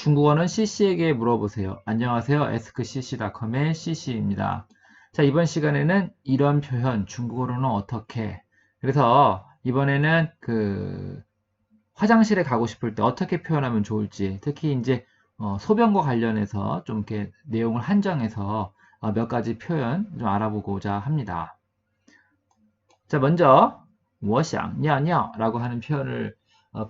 중국어는 CC에게 물어보세요. 안녕하세요. askcc.com의 CC입니다. 자, 이번 시간에는 이런 표현, 중국어로는 어떻게. 그래서 이번에는 화장실에 가고 싶을 때 어떻게 표현하면 좋을지, 특히 이제 소변과 관련해서 좀 이렇게 내용을 한정해서 몇 가지 표현 좀 알아보고자 합니다. 자, 먼저 我想尿尿라고 하는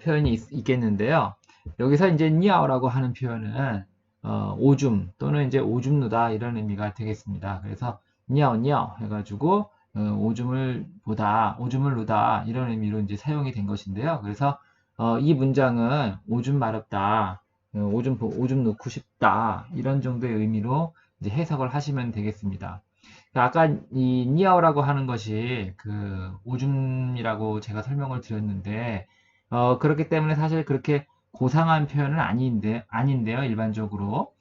표현이 있겠는데요. 여기서 이제 니아오라고 하는 표현은 오줌 또는 이제 오줌 누다 이런 의미가 되겠습니다. 그래서 니아오 해가지고 오줌을 누다 이런 의미로 이제 사용이 된 것인데요. 그래서 이 문장은 오줌 마렵다, 오줌 넣고 싶다 이런 정도의 의미로 이제 해석을 하시면 되겠습니다. 아까 이 니아오라고 하는 것이 오줌이라고 제가 설명을 드렸는데 그렇기 때문에 사실 그렇게 고상한 표현은 아닌데요, 일반적으로.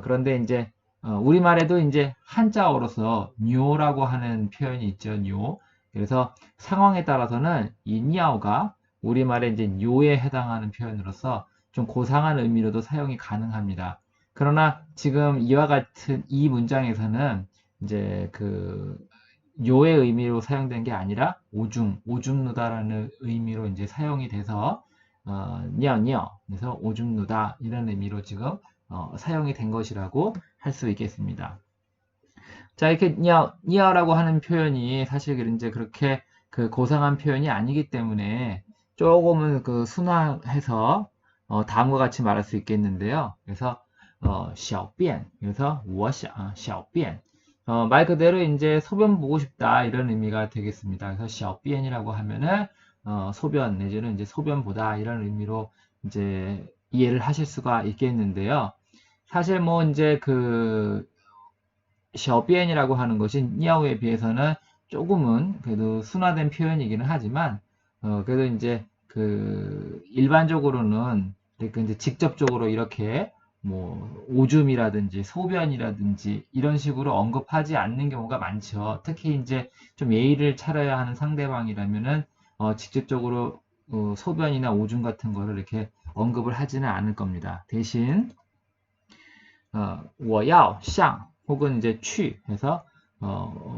그런데 이제 우리말에도 이제 한자어로서 뇨라고 하는 표현이 있죠, 뇨. 그래서 상황에 따라서는 이 니아오가 우리말에 이제 뇨에 해당하는 표현으로서 좀 고상한 의미로도 사용이 가능합니다. 그러나 지금 이와 같은 이 문장에서는 이제 요의 의미로 사용된 게 아니라 오줌 누다라는 의미로 이제 사용이 돼서 니어 그래서 오줌 누다 이런 의미로 지금 사용이 된 것이라고 할 수 있겠습니다. 자, 이렇게 니어라고 하는 표현이 사실 이제 그렇게 고상한 표현이 아니기 때문에 조금은 순화해서 다음과 같이 말할 수 있겠는데요. 그래서 小便 그래서 我想小便 말 그대로 이제 소변 보고 싶다 이런 의미가 되겠습니다. 그래서 小便이라고 하면은 소변 내지는 이제 소변 보다 이런 의미로 이제 이해를 하실 수가 있겠는데요. 사실 뭐 이제 小便이라고 하는 것이 니아오에 비해서는 조금은 그래도 순화된 표현이기는 하지만 그래도 이제 일반적으로는 이렇게 이제 직접적으로 이렇게 뭐 오줌이라든지 소변이라든지 이런 식으로 언급하지 않는 경우가 많죠. 특히 이제 좀 예의를 차려야 하는 상대방이라면은 직접적으로 소변이나 오줌 같은 거를 이렇게 언급을 하지는 않을 겁니다. 대신 我要上 혹은 이제 去 해서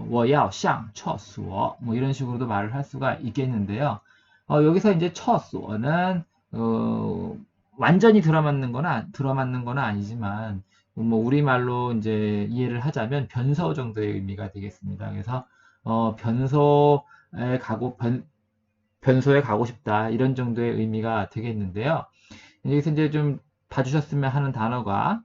我要上厕所 뭐 이런 식으로도 말을 할 수가 있겠는데요. 여기서 이제 厕所는 완전히 들어맞는 건 아니지만 뭐 우리말로 이제 이해를 하자면 변소 정도의 의미가 되겠습니다. 그래서 변소에 가고 싶다 이런 정도의 의미가 되겠는데요. 여기서 이제 좀 봐주셨으면 하는 단어가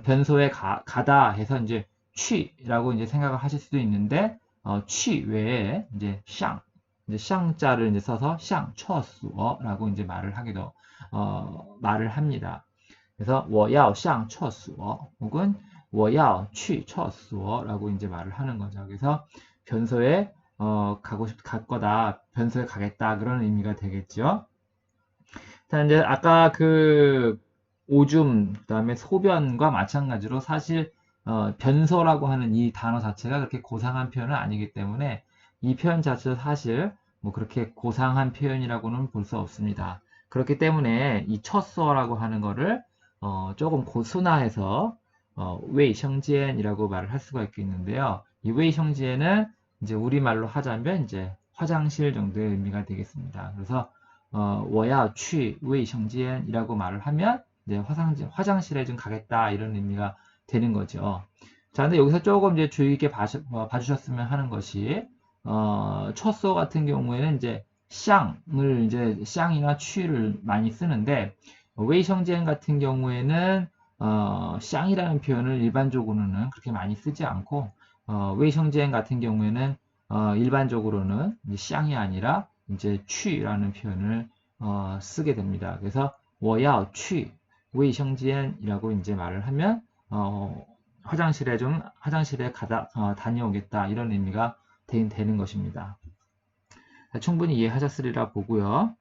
변소에 가다 해서 이제 취라고 이제 생각을 하실 수도 있는데 취 외에 이제 샹자를 이제 써서 샹厕所라고 이제 말을 합니다. 그래서 我要上厕所 혹은 我要去厕所라고 이제 말을 하는 거죠. 그래서 변소에 갈 거다, 변소에 가겠다 그런 의미가 되겠죠. 자, 이제 아까 오줌, 그다음에 소변과 마찬가지로 사실 변소라고 하는 이 단어 자체가 그렇게 고상한 표현은 아니기 때문에 이 표현 자체도 사실 뭐 그렇게 고상한 표현이라고는 볼 수 없습니다. 그렇기 때문에 이 첫说라고 하는 거를 조금 고순화해서 웨이성지엔이라고 말을 할 수가 있겠는데요. 이 웨이성지엔은 이제 우리말로 하자면 이제 화장실 정도의 의미가 되겠습니다. 그래서 我要去卫生间이라고 말을 하면 이제 화장실에 좀 가겠다 이런 의미가 되는 거죠. 자, 근데 여기서 조금 이제 주의 있게 봐주셨으면 하는 것이 첫소 같은 경우에는 이제 샹을 이제 샹이나 취를 많이 쓰는데 웨이성지엔 같은 경우에는 샹이라는 표현을 일반적으로는 그렇게 많이 쓰지 않고 웨이성지엔 같은 경우에는 일반적으로는 샹이 아니라 이제 취라는 표현을 쓰게 됩니다. 그래서 我要去 卫生间이라고 이제 말을 하면 화장실에 다녀오겠다 이런 의미가 되는 것입니다. 충분히 이해하셨으리라 보고요.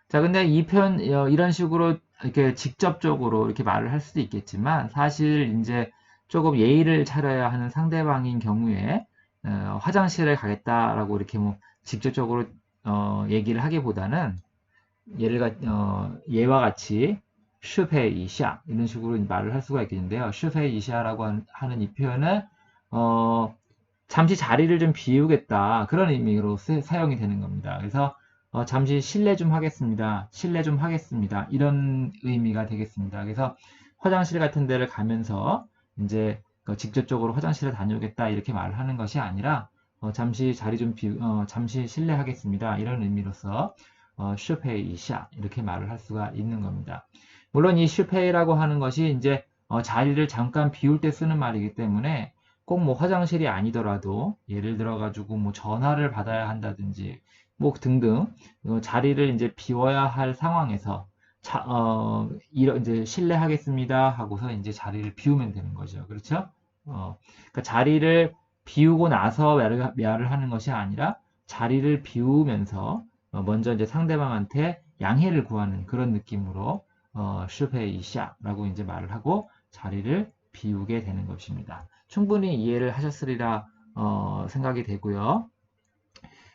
자, 근데 이 표현 이런 식으로 이렇게 직접적으로 이렇게 말을 할 수도 있겠지만 사실 이제 조금 예의를 차려야 하는 상대방인 경우에 화장실에 가겠다라고 이렇게 뭐 직접적으로 얘기를 하기보다는 예와 같이 슈페이 이샤 이런 식으로 말을 할 수가 있겠는데요. 슈페이 이샤라고 하는 이 표현은 잠시 자리를 좀 비우겠다 그런 의미로 사용이 되는 겁니다. 그래서 잠시 실례 좀 하겠습니다. 실례 좀 하겠습니다. 이런 의미가 되겠습니다. 그래서 화장실 같은 데를 가면서 이제 직접적으로 화장실을 다녀오겠다 이렇게 말을 하는 것이 아니라 잠시 자리 좀 잠시 실례하겠습니다. 이런 의미로서 슈페이 이샤 이렇게 말을 할 수가 있는 겁니다. 물론 이 슈페이라고 하는 것이 이제 자리를 잠깐 비울 때 쓰는 말이기 때문에 꼭 뭐 화장실이 아니더라도 예를 들어 가지고 뭐 전화를 받아야 한다든지 뭐 등등 자리를 이제 비워야 할 상황에서 이제 실례하겠습니다 하고서 이제 자리를 비우면 되는 거죠. 그렇죠? 그러니까 자리를 비우고 나서 말을 하는 것이 아니라 자리를 비우면서 먼저 이제 상대방한테 양해를 구하는 그런 느낌으로 슈페이샤라고 이제 말을 하고 자리를 비우게 되는 것입니다. 충분히 이해를 하셨으리라 생각이 되고요.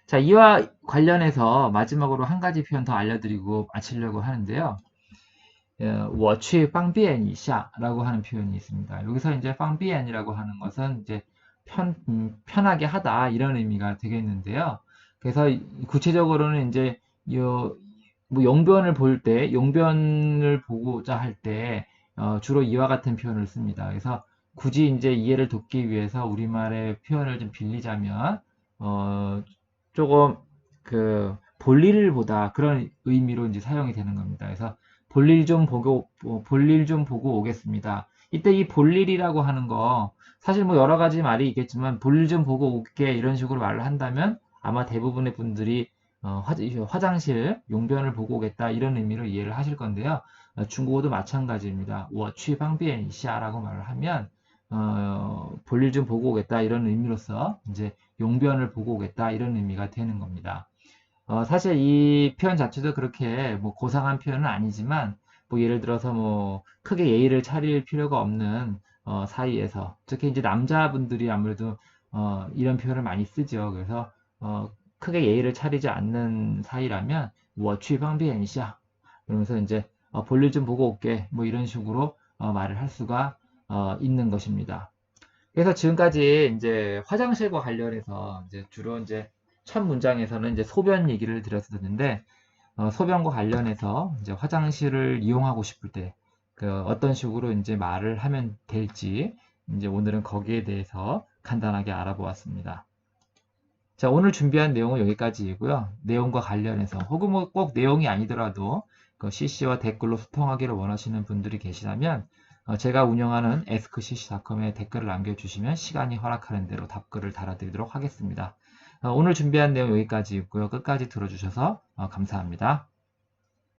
자, 이와 관련해서 마지막으로 한 가지 표현 더 알려드리고 마치려고 하는데요. 我去方便一下라고 하는 표현이 있습니다. 여기서 이제 方便이라고 하는 것은 이제 편하게 하다 이런 의미가 되겠는데요. 그래서 구체적으로는 이제 뭐 용변을 볼 때, 용변을 보고자 할 때 주로 이와 같은 표현을 씁니다. 그래서 굳이 이제 이해를 돕기 위해서 우리말의 표현을 좀 빌리자면 조금 그 볼일을 보다 그런 의미로 이제 사용이 되는 겁니다. 그래서 볼일 좀 보고 오겠습니다. 이때 이 볼일이라고 하는 거 사실 뭐 여러 가지 말이 있겠지만 볼일 좀 보고 올게 이런 식으로 말을 한다면 아마 대부분의 분들이 화장실 용변을 보고 오겠다 이런 의미로 이해를 하실 건데요. 중국어도 마찬가지입니다. 我去方便一下라고 말을 하면 볼일 좀 보고 오겠다 이런 의미로서 이제 용변을 보고 오겠다 이런 의미가 되는 겁니다. 사실 이 표현 자체도 그렇게 뭐 고상한 표현은 아니지만 뭐 예를 들어서 뭐 크게 예의를 차릴 필요가 없는 사이에서 특히 이제 남자분들이 아무래도 이런 표현을 많이 쓰죠. 그래서 크게 예의를 차리지 않는 사이라면 我去方便一下 그러면서 이제 볼일 좀 보고 올게 뭐 이런 식으로 말을 할 수가 있는 것입니다. 그래서 지금까지 이제 화장실과 관련해서 이제 주로 이제 첫 문장에서는 이제 소변 얘기를 드렸었는데 소변과 관련해서 이제 화장실을 이용하고 싶을 때 그 어떤 식으로 이제 말을 하면 될지 이제 오늘은 거기에 대해서 간단하게 알아보았습니다. 자, 오늘 준비한 내용은 여기까지이고요. 내용과 관련해서 혹은 뭐 꼭 내용이 아니더라도 그 CC와 댓글로 소통하기를 원하시는 분들이 계시다면 제가 운영하는 askcc.com에 댓글을 남겨주시면 시간이 허락하는 대로 답글을 달아드리도록 하겠습니다. 오늘 준비한 내용 여기까지있고요. 끝까지 들어주셔서 감사합니다.